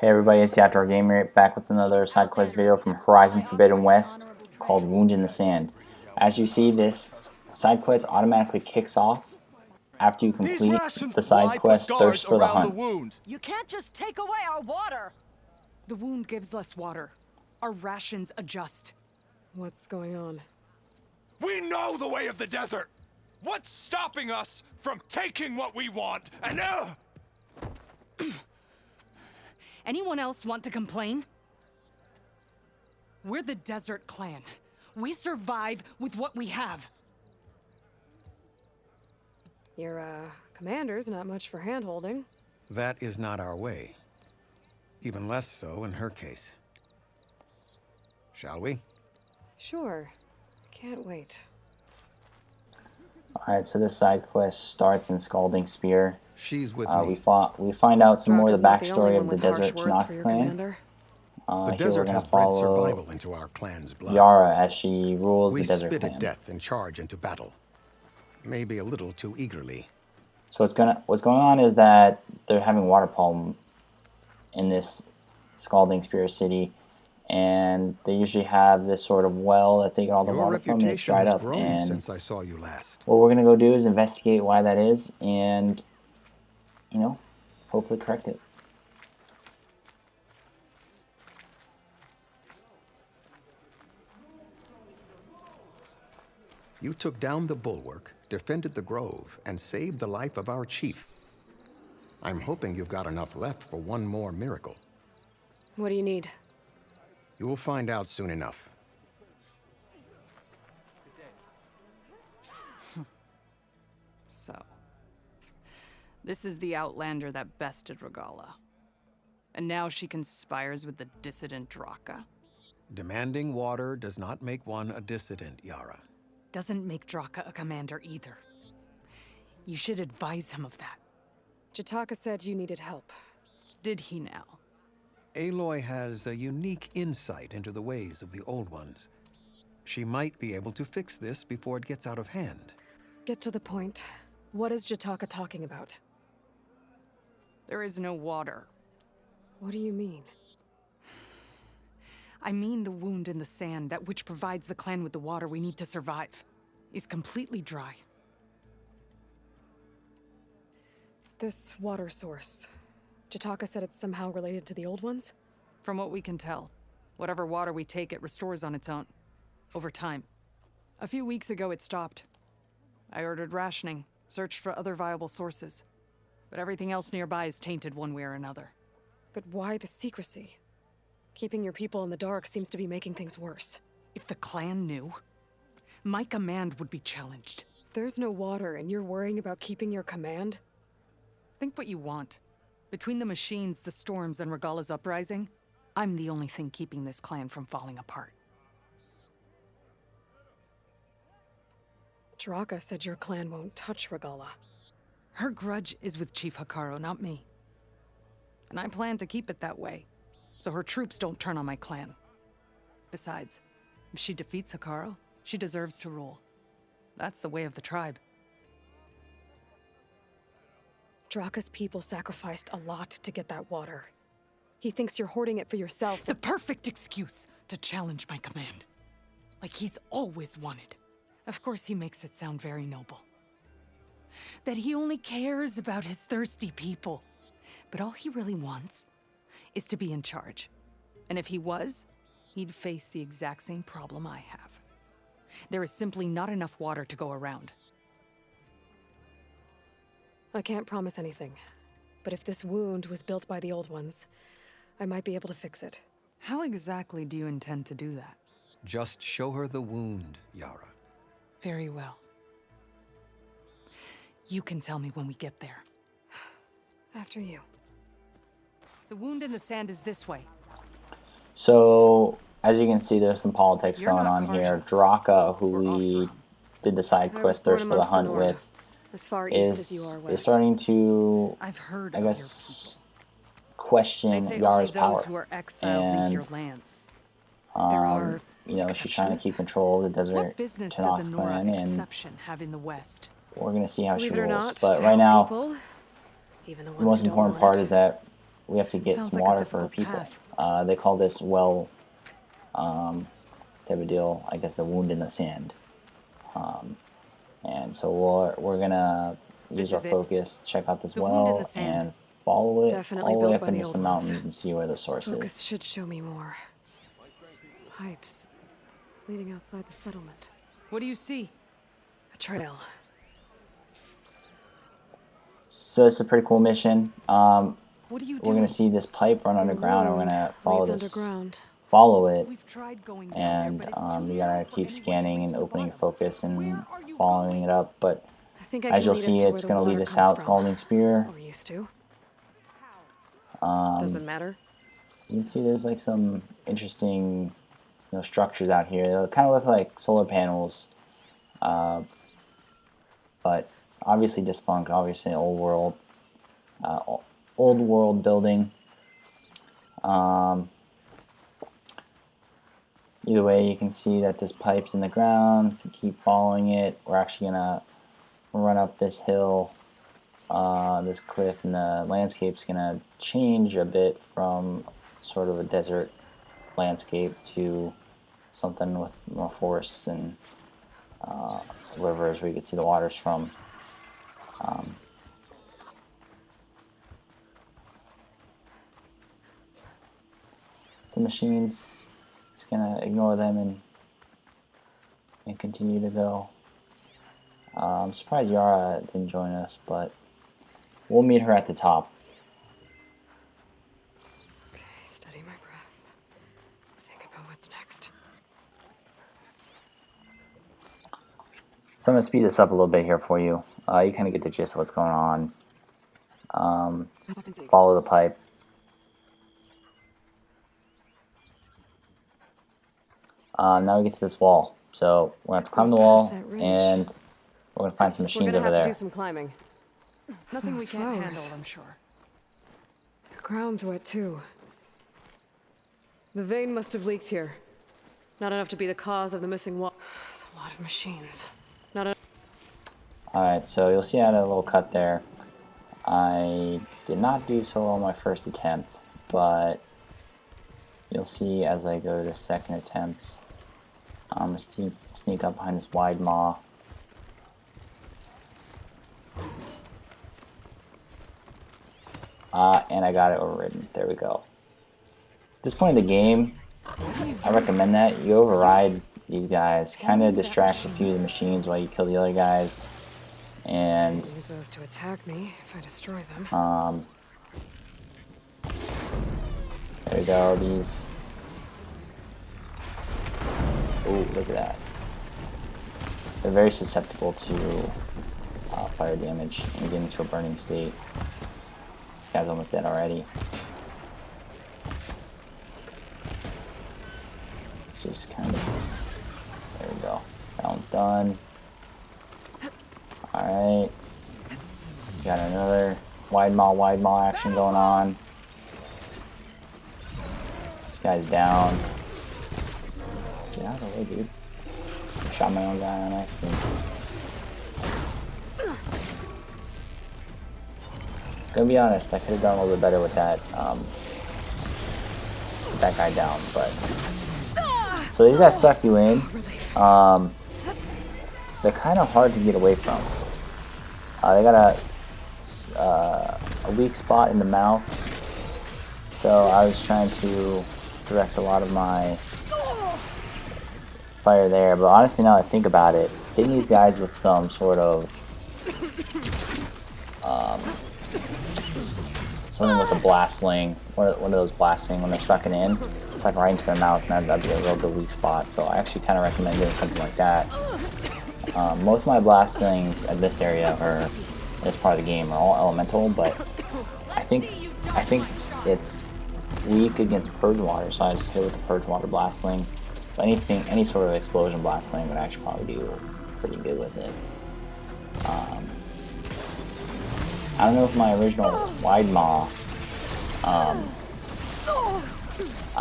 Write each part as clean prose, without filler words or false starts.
Hey everybody, it's Yarra Gamer back with another side quest video from Horizon Forbidden West called Wound in the Sand. As you see, this side quest automatically kicks off after you complete the side Why put quest guards Thirst for the around the Hunt. wound? You can't just take away our water! The wound gives less water. Our rations adjust. What's going on? We know the way of the desert! What's stopping us from taking what we want? And Anyone else want to complain? We're the Desert Clan. We survive with what we have. Your, commander's not much for hand-holding. That is not our way. Even less so in her case. Shall we? Sure. Can't wait. Alright, so this side quest starts in Scalding Spear. She's with We me. find out some more of Draka's the not the only backstory one of the with harsh Desert words for Tenakth your Clan. commander. The Here we're desert going has to bred follow survival into our clan's blood. Yarra as she rules We the Desert spit Clan. at death and charge into battle. Maybe a little too eagerly. So what's going on is that they're having water problem in this Scalding Spear city, and they usually have this sort of well that they get all the Your water from, and it's reputation dried has up. grown And since I saw you last. what we're gonna go do is investigate why that is, and hopefully correct it. You took down the bulwark, defended the grove, and saved the life of our chief. I'm hoping you've got enough left for one more miracle. What do you need? You will find out soon enough. So, this is the Outlander that bested Regala. And now she conspires with the dissident Draka. Demanding water does not make one a dissident, Yarra. Doesn't make Draka a commander either. You should advise him of that. Jataka said you needed help. Did he now? Aloy has a unique insight into the ways of the Old Ones. She might be able to fix this before it gets out of hand. Get to the point. What is Jataka talking about? There is no water. What do you mean? I mean the wound in the sand, that which provides the clan with the water we need to survive, is completely dry. This water source. Jataka said it's somehow related to the Old Ones? From what we can tell, whatever water we take, it restores on its own. Over time. A few weeks ago, it stopped. I ordered rationing, searched for other viable sources. But everything else nearby is tainted one way or another. But why the secrecy? Keeping your people in the dark seems to be making things worse. If the clan knew, my command would be challenged. There's no water and you're worrying about keeping your command? Think what you want. Between the machines, the storms, and Regala's uprising, I'm the only thing keeping this clan from falling apart. Draka said your clan won't touch Regala. Her grudge is with Chief Hikaru, not me. And I plan to keep it that way, so her troops don't turn on my clan. Besides, if she defeats Hikaru, she deserves to rule. That's the way of the tribe. Draka's people sacrificed a lot to get that water. He thinks you're hoarding it for yourself. The perfect excuse to challenge my command. Like he's always wanted. Of course he makes it sound very noble. That he only cares about his thirsty people. But all he really wants is to be in charge. And if he was, he'd face the exact same problem I have. There is simply not enough water to go around. I can't promise anything. But if this wound was built by the Old Ones, I might be able to fix it. How exactly do you intend to do that? Just show her the wound, Yarra. Very well. You can tell me when we get there. After you. The wound in the sand is this way. So as you can see, there's some politics You're going not on here. partial. Draka, who We're we Osram. did the side I was quest born Thirst for the amongst the Hunt Nora, with, as far east as you are is west. starting to, I've heard I of your guess, people. question They say Yarra's only power. those who are exiled leave And your lands. There are she's trying to exceptions. keep control of the Desert What business does a Tenakth Nora Clan, and exception have in the West? we're gonna see how she Believe it or rules. not, But to right help now, people, even the the ones most who don't important want part it. is that we have to get Sounds some like a water for our difficult people. path. They call this well, type of deal, I guess, the wound in the sand. And so we're gonna use This our is it. focus, check out this The wound in well, the sand. and follow it Definitely all the way built up by the into old some ones. mountains and see where the source Focus is. should show me more. Pipes leading outside the settlement. What do you see? A trail. So it's a pretty cool mission. What are you We're doing? gonna see this pipe run underground, and we're Wound gonna follow leads this, underground. follow it, We've tried going down and there, but it's too you gotta far for keep anyone to scanning reach and the opening bottom. focus and Where are you following going? it up. But I think I as can you'll lead us see, to where it's the gonna water lead us comes out from. Scalding Spear. Or used to. Um, Doesn't matter. You can see there's like some interesting, structures out here. They kind of look like solar panels, but obviously defunct. Obviously, old world building. Either way, you can see that this pipe's in the ground. If you keep following it, we're actually gonna run up this hill, this cliff, and the landscape's gonna change a bit from sort of a desert landscape to something with more forests and rivers where you can see the waters from. Some machines, it's gonna ignore them and continue to go. I'm surprised Yarra didn't join us, but we'll meet her at the top. Okay, steady my breath. Think about what's next. So I'm going to speed this up a little bit here for you. You kind of get the gist of what's going on. As I can see. Follow the pipe. Now we get to this wall. So we're going to have to climb Goes the past wall, that ridge. and we're going to find some We're machines gonna over have to there. do some climbing. Nothing we Those can't handle, flowers. I'm sure. The ground's wet too. The vein must have leaked here. Not enough to be the cause of the missing wall. It's a lot of machines. Not enough. Alright, so you'll see I had a little cut there. I did not do so well on my first attempt, but you'll see as I go to the second attempt, I'm going to sneak up behind this wide maw. And I got it overridden. There we go. At this point in the game, I recommend that you override these guys. Kind of distract a few of the machines while you kill the other guys. And Use those to attack me if I destroy them. there we go. These. Oh, look at that. They're very susceptible to fire damage and get into a burning state. This guy's almost dead already. Just kind of. There we go. That one's done. Alright. Got another wide maw action going on. This guy's down. Get out of the way, dude. I shot my own guy on accident. Gonna be honest, I could have done a little bit better with that guy down, but so these guys suck you in. They're kind of hard to get away from. They got a weak spot in the mouth, so I was trying to direct a lot of my fire there. But honestly, now that I think about it, hitting these guys with some sort of something with a blast sling, one of those blast sling when they're sucking in, it's like right into their mouth, and that'd be a real good weak spot. So I actually kind of recommend doing something like that. Most of my blast slings at this area or this part of the game are all elemental, but I think it's weak against purge water, so I just hit with the purge water blast sling. So any sort of explosion blast sling would actually probably do pretty good with it. I don't know if my original wide maw.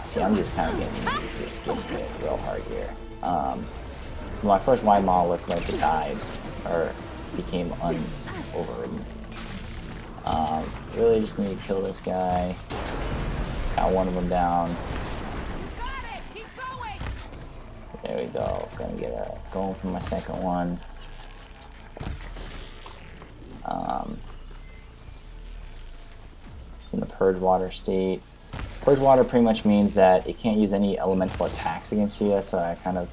See, I'm just kind of getting hit real hard here. My first wide maw looked like it died or became overridden. Really just need to kill this guy. Got one of them down. There we go. Gonna get a going for my second one. It's in the Purge Water state. Purge Water pretty much means that it can't use any elemental attacks against you, so I kind of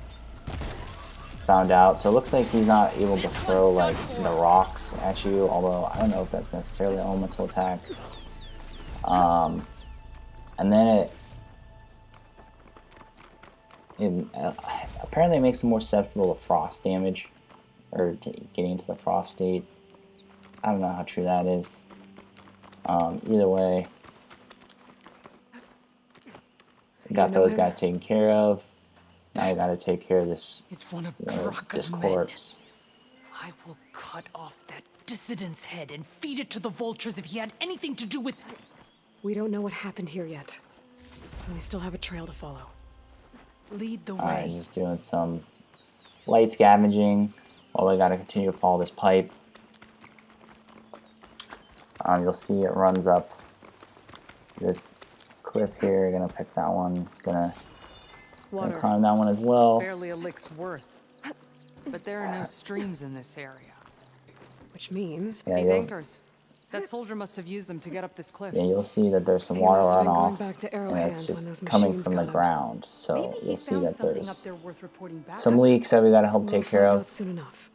found out. So it looks like he's not able to throw like the rocks at you, although I don't know if that's necessarily an elemental attack. And then apparently it makes him more susceptible to frost damage, or to getting into the frost state. I don't know how true that is. Either way, got those guys taken care of. Now I gotta take care of this, It's one of this Draka's men. corpse. I will cut off that dissident's head and feed it to the vultures if he had anything to do with... We don't know what happened here yet. And we still have a trail to follow. Lead the Alright, way. just doing some light scavenging while I gotta continue to follow this pipe. You'll see it runs up this cliff here. Gonna pick that one. Gonna climb that one as well. Barely a lick's worth. But there are no streams in this area. Which means Yeah, These you'll, anchors. That soldier must have used them to get up this cliff. yeah, you'll see that there's some He water must have been going runoff, back to and Arrowhand it's when those just coming machines from the got him. ground. So Maybe he you'll see found that something there's up there worth reporting back. some leaks that we gotta help We'll take care find of. out soon enough.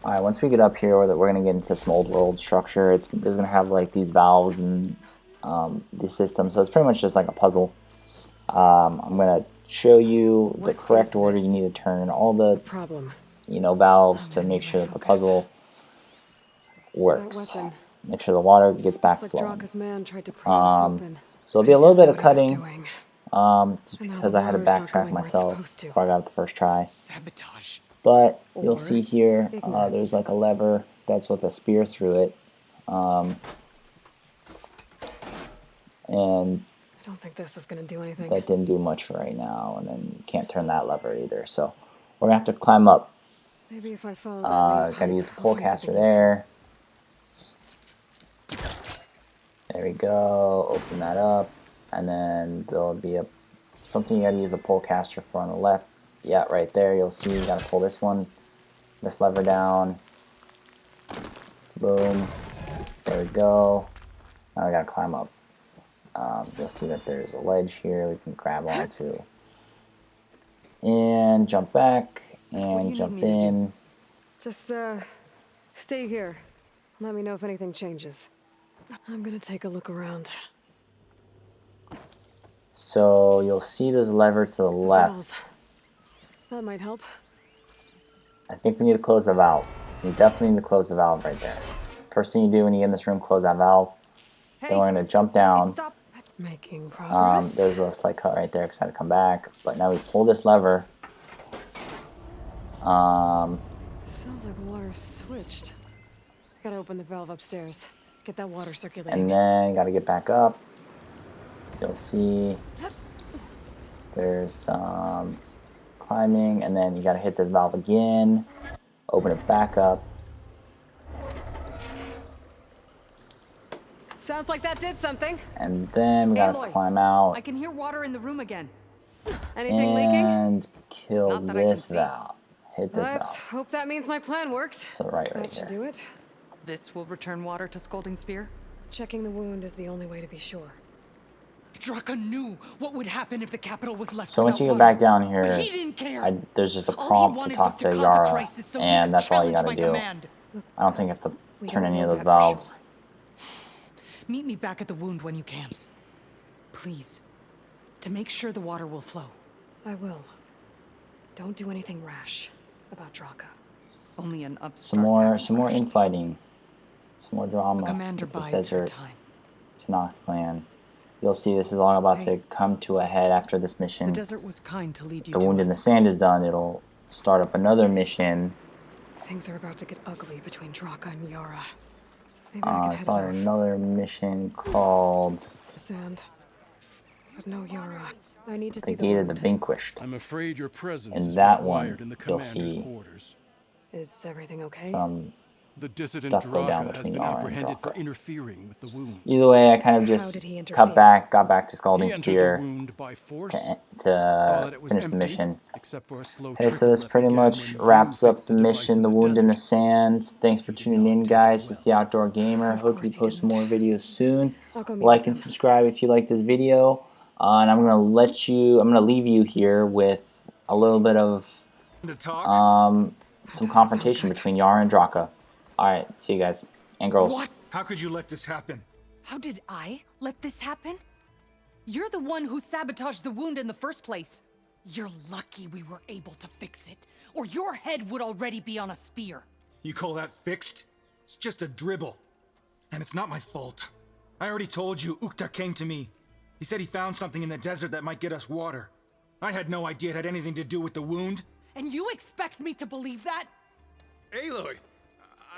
Alright, once we get up here, we're going to get into some old world structure. It's going to have like these valves and these systems, so it's pretty much just like a puzzle. I'm going to show you the What correct is order this? you need to turn all the Problem. valves I'm to gonna make need sure my that the focus. puzzle That works. weapon. Make sure the water gets back Looks like flowing. Draka's man tried to pry us open. So there'll be a little bit of He didn't know what he cutting, was doing. just And now because the I had to water's not backtrack going where it's myself supposed to. before I got it the first try. Sabotage. But you'll Or see here, ignorance. there's like a lever that's with a spear through it. And I don't think this is going to do anything. that didn't do much for right now. And then you can't turn that lever either. So we're going to have to climb up. Maybe if I follow that main Gotta use pipe, the I'll pole find caster something there. There we go. Open that up. And then there'll be something you gotta use the pole caster for on the left. Yeah, right there. You'll see you gotta pull this lever down. Boom. There we go. Now we gotta climb up. You'll see that there's a ledge here we can grab onto. And jump back. And jump in. Just, stay here. Let me know if anything changes. I'm gonna take a look around. So you'll see there's a lever to the left. Valve. That might help. I think we need to close the valve. You definitely need to close the valve right there. First thing you do when you get in this room, close that valve. Then we're going to jump down. Stop. Making progress. There's a slight cut right there because I had to come back. But now we pull this lever. Sounds like the water switched. Gotta open the valve upstairs. Get that water circulating. And then got to get back up. You'll see there's some climbing. And then you got to hit this valve again. Open it back up. Sounds like that did something. And then we got to Aloy, climb out. I can hear water in the room again. Anything leaking? And kill Not that I can this see. valve. Hit this Let's valve. hope that means my plan worked. To the right That should here. do it. This will return water to Scalding Spear. Checking the wound is the only way to be sure. Draka knew what would happen if the capital was left So once without you get water. back down here, But he didn't care. there's just a All he prompt to wanted was talk to to cause a Yarra, crisis so he and could that's all you challenge gotta my do. command. I don't think you have to We turn don't any of know those that for valves. sure. Meet me back at the wound when you can. Please. To make sure the water will flow. I will. Don't do anything rash about Draka. Only an upstart. Some more acts first. infighting, some more drama. A commander with this bides her desert time. Tenakth Clan. You'll see this is all about to Hey. come to a head after this The mission. desert was kind to lead you The to wound in the us. sand is done. It'll start up another mission. Things are about to get ugly between Draka and Yarra. Maybe I can head Start off. another mission called The sand. But no Yarra. I need to The see the Gate of the wound. Vanquished. I'm afraid your presence In is that required one, in the you'll commander's see quarters. Is everything okay? some The dissident stuff go down Draka has between been Yarra and apprehended for Draka. interfering with the wound. Either way, I kind of How just did he got interfere? back to Scalding He entered the Spear wound by force, saw to that it was finish the empty, mission. except for a slow Okay, so trickle this that pretty began much when wraps you up fixed the device mission, The Wound in the desert. Sand. Thanks for You did tuning not in, take it guys. This is well. the Outdoor Gamer. Of Hope we course he post some didn't. more videos soon. I'll go meet Like with and them. subscribe if you like this video. And I'm gonna leave you here with a little bit of To talk? some doesn't sound confrontation good. between Yarra and Draka. Alright, see you guys. And girls. What? How could you let this happen? How did I let this happen? You're the one who sabotaged the wound in the first place. You're lucky we were able to fix it, or your head would already be on a spear. You call that fixed? It's just a dribble. And it's not my fault. I already told you, Ukta came to me. He said he found something in the desert that might get us water. I had no idea it had anything to do with the wound. And you expect me to believe that? Aloy,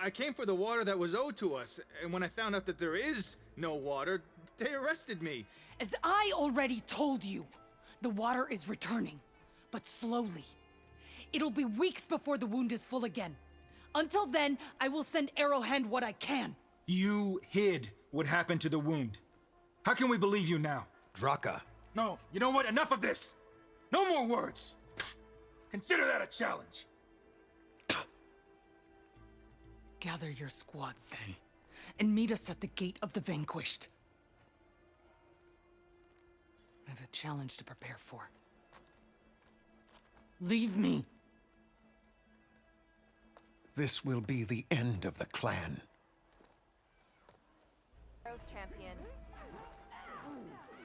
I came for the water that was owed to us, and when I found out that there is no water, they arrested me. As I already told you, the water is returning, but slowly. It'll be weeks before the wound is full again. Until then, I will send Arrowhand what I can. You hid what happened to the wound. How can we believe you now? Draka. No, you know what? Enough of this! No more words! Consider that a challenge. Gather your squads then, and meet us at the Gate of the Vanquished. I have a challenge to prepare for. Leave me. This will be the end of the clan. Champion.